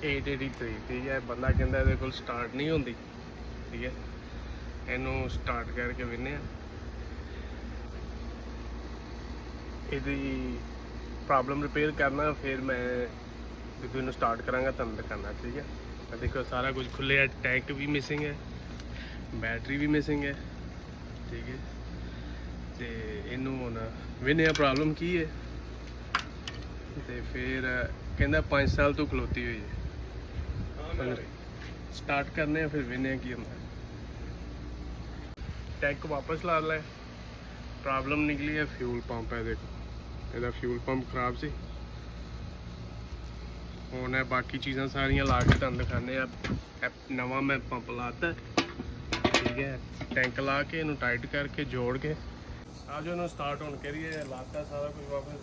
883 ठीक है। बंदा कहता ये को स्टार्ट नहीं होती, ठीक है। इनू स्टार्ट करके वेने यदि प्रॉब्लम रिपेयर करना फिर मैं जो स्टार्ट कराँगा तुम दिखाना, ठीक है। देखो सारा कुछ खुले है, टैंक भी मिसिंग है, बैटरी भी मिसिंग है, ठीक है। तो इनू हुण वेने प्रॉब्लम की है, तो फिर कहना 5 साल तो खलोती हुई है। स्टार्ट करने फिर वेने की होंगे। टैंक वापस ला लें, प्रॉब्लम निकली है फ्यूल पंप है। देखो ਇਹਦਾ फ्यूल पंप खराब सी, ਹੁਣ है बाकी चीज़ां सारियां ला के तुहानूं दिखाने आ। नवा मैं पंप लाता, ठीक है। टैंक ला के इनू टाइट करके जोड़ के आ जो इनू स्टार्ट होने करिए, लाता सारा कुछ वापस।